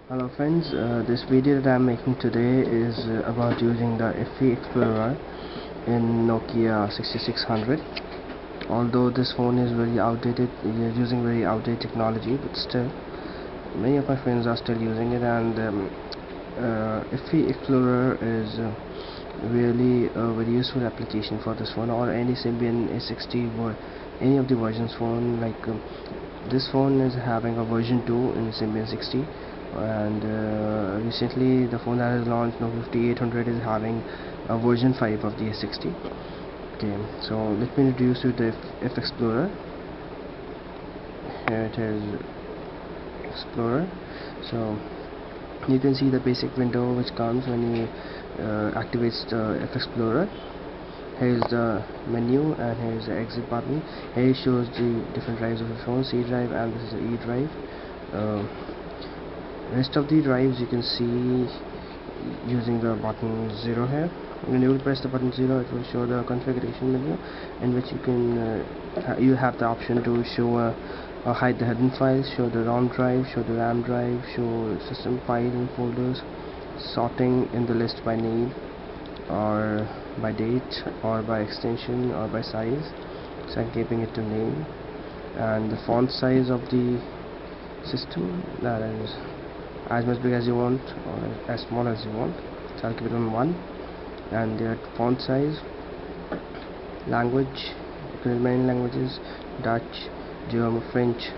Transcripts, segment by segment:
Hello friends, this video that I'm making today is about using the FExplorer in Nokia 6600. Although this phone is very outdated, using very outdated technology, but still many of my friends are still using it, and FExplorer is really a very useful application for this phone or any Symbian A60 or any of the versions phone. This phone is having a version 2 in Symbian 60, and recently the phone that has launched, Nokia 5800, is having a version 5 of the A60. Okay, so let me introduce you to FExplorer. Here it is, Explorer. So you can see the basic window which comes when you activate the FExplorer. Here is the menu and here is the exit button. Here it shows the different drives of the phone, C drive, and this is the E drive. Rest of the drives you can see using the button 0 here. When you will press the button 0, it will show the configuration menu, in which you can you have the option to show or hide the hidden files, show the ROM drive, show the RAM drive, show system files and folders, sorting in the list by name or by date or by extension or by size. So I'm keeping it to name, and the font size of the system, that is as much big as you want or as small as you want. So I'll keep it on 1. And the font size, language, you can use many languages: Dutch, German, French,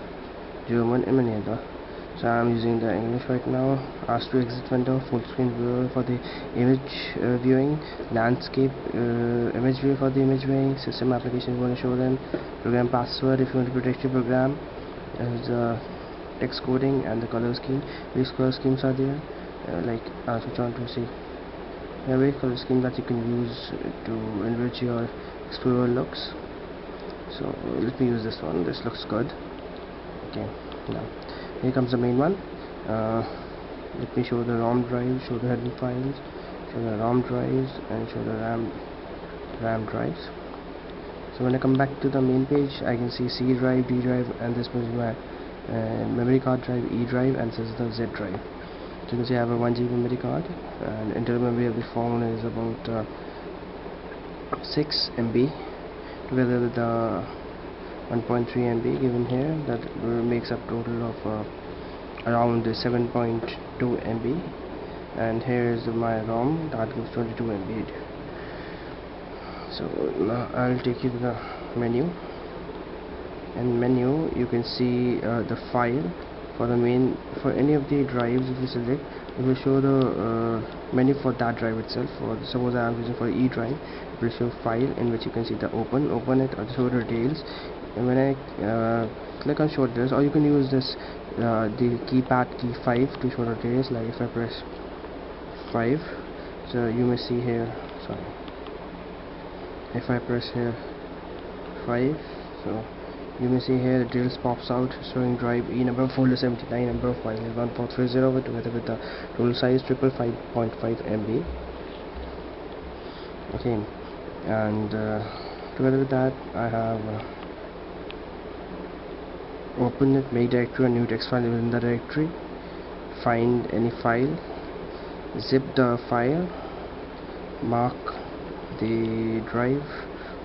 German, and many other. So I'm using the English right now. Ask to exit window, full screen viewer for the image viewing, landscape image view for the image viewing, system application you want to show them, program password if you want to protect your program, as text coding, and the color scheme. These color schemes are there, switch on to see. There are various color schemes that you can use to enrich your Explorer looks. So let me use this one. This looks good. Okay, now here comes the main one. Let me show the ROM drive, show the hidden files, show the ROM drives, and show the RAM drives. So when I come back to the main page, I can see C drive, D drive, and this was my memory card drive, E drive, and this is the Z drive. So you can see I have a 1 GB memory card, and internal memory of the phone is about 6 MB, together with the 1.3 MB given here. That makes up total of around 7.2 MB. And here is my ROM, that gives 22 MB. So now I'll take you to the menu. In menu you can see the file for the main, for any of the drives. If you select, it will show the menu for that drive itself. For suppose I am using for E drive, it will show file, in which you can see the open it, or show the details. And when I click on show details, or you can use this the keypad key 5 to show the details. Like if I press 5, so you may see here, sorry, if I press here 5, so you may see here the details pops out showing drive E number, folder 79, number of files 1430, together with the total size 555.5 MB. Okay, and together with that I have open it, make directory, a new text file within the directory, find any file, zip the file, mark the drive.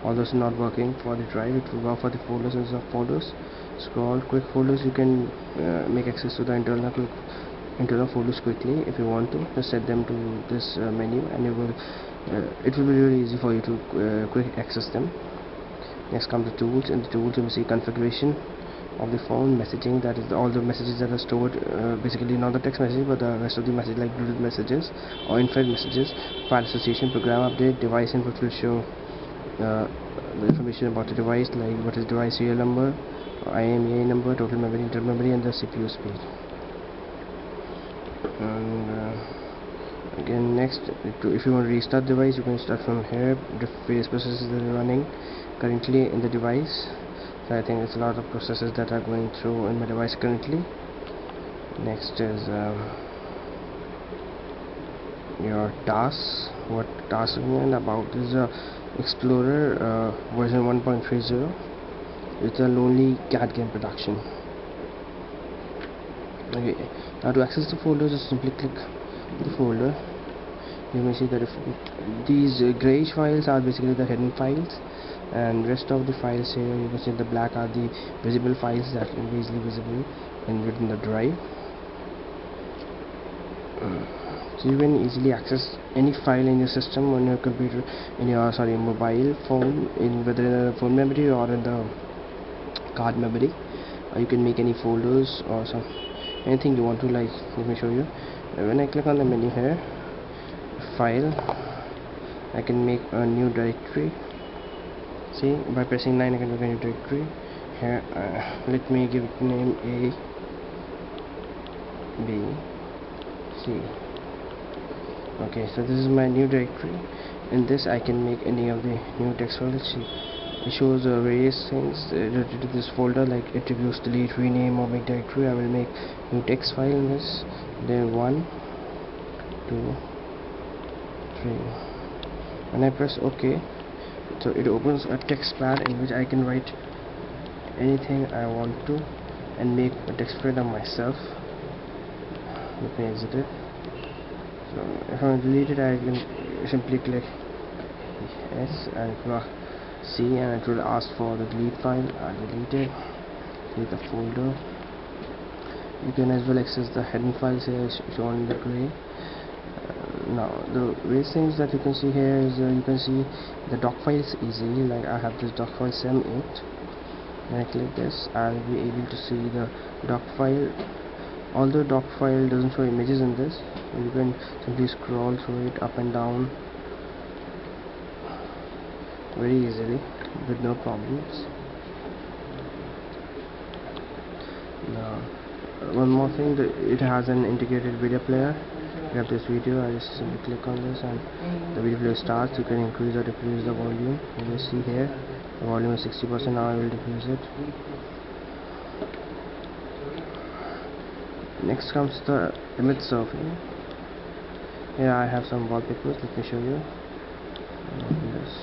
Although it's not working for the drive, it will work for the folders and subfolders. Scroll quick folders, you can make access to the internal folders quickly if you want to. Just set them to this menu, and it will be really easy for you to quick access them. Next comes the tools. In the tools you will see configuration of the phone, messaging, that is all the messages that are stored, basically not the text message but the rest of the message, like Bluetooth messages or infrared messages, file association, program update, device input will show the information about the device, like what is device serial number, IMEI number, total memory, internal memory, and the CPU speed. And again, next, if you want to restart the device, you can start from here. The various processes that are running currently in the device. So I think it's a lot of processes that are going through in my device currently. Next is your tasks. What tasks are about is Explorer version 1.30 with a lonely cat game production. Okay, now to access the folder, just simply click the folder. You may see that these grayish files are basically the hidden files, and rest of the files here, you can see the black are the visible files that can be easily visible within the drive. So you can easily access any file in your system, on your computer, in your mobile phone, in whether in the phone memory or in the card memory. You can make any folders or anything you want to. Like, let me show you. When I click on the menu here, file, I can make a new directory. See, by pressing 9 I can make a new directory here. Let me give it name A, B, C. Okay, so this is my new directory. In this I can make any of the new text files. See, it shows various things related to this folder, like attributes, delete, rename, or make directory. I will make new text file in this. Then 1, 2, 3. When I press OK, so it opens a text pad in which I can write anything I want to and make a text file of myself. Let me exit it. So if I delete it, I can simply click S and C, and it will ask for the delete file. I delete it, delete the folder. You can as well access the hidden files here shown in the gray. Now the various things that you can see here is you can see the doc files easily. Like, I have this doc file sem8. When I click this, I'll be able to see the doc file. Although doc file doesn't show images in this, you can simply scroll through it up and down very easily with no problems. Now one more thing, it has an integrated video player. You have this video, I just simply click on this and the video player starts. You can increase or decrease the volume. You will see here the volume is 60%. Now I will decrease it. Next comes the image surfing. Here I have some wallpapers. Let me show you. Open this.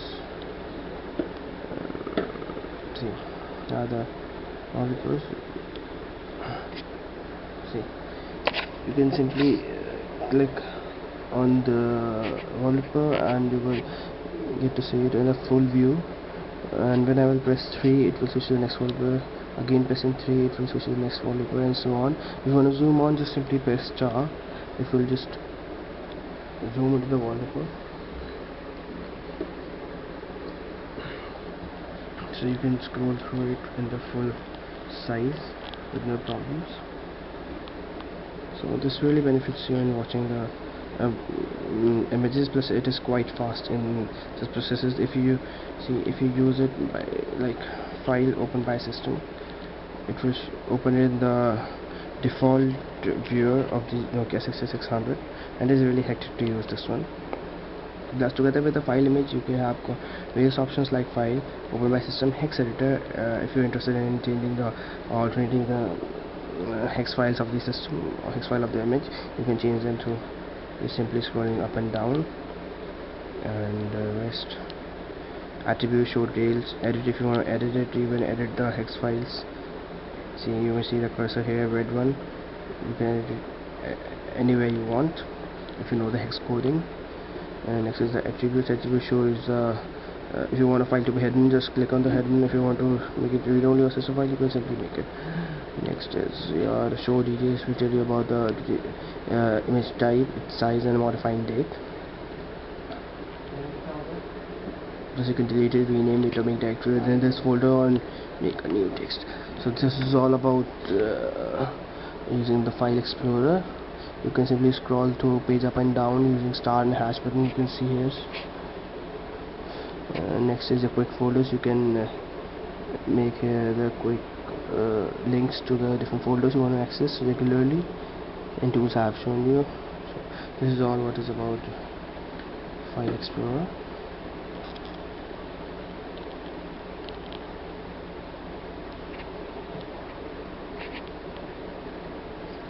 See, now the wallpapers. See, you can simply click on the wallpaper and you will get to see it in a full view. And when I will press 3, it will switch to the next wallpaper. Again pressing 3, it will switch to the next wallpaper, and so on. If you want to zoom on, just simply press star. It will just zoom into the wallpaper. So you can scroll through it in the full size with no problems. So this really benefits you in watching the images, plus it is quite fast in the processes. If you use it by, like, file open by system, it will open in the default viewer of the NOKIA 6600, and it is really hectic to use this one. Plus, together with the file image, you can have various options like file, open by system, hex editor. If you're interested in changing the alternating the hex files of the system or hex file of the image, you can change them through simply scrolling up and down. And rest, attribute, show details, edit. If you want to edit it, you can edit the hex files. See, you will see the cursor here, red one. You can edit it anywhere you want if you know the hex coding. And next is the attributes. Attribute shows if you want a file to be hidden, just click on the hidden. If you want to make it read only or system file, you can simply make it. Next is your show details. We tell you about the image type, its size, and modifying date. Plus you can delete it, rename it, or make directory within this folder, and make a new text. So this is all about using the file explorer. You can simply scroll through page up and down using star and hash button. You can see here. Next is the quick folders. You can make the quick links to the different folders you want to access regularly. In tools I have shown you. So this is all what is about file explorer.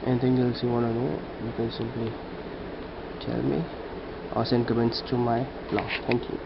Anything else you want to know, you can simply tell me or send comments to my blog. Thank you.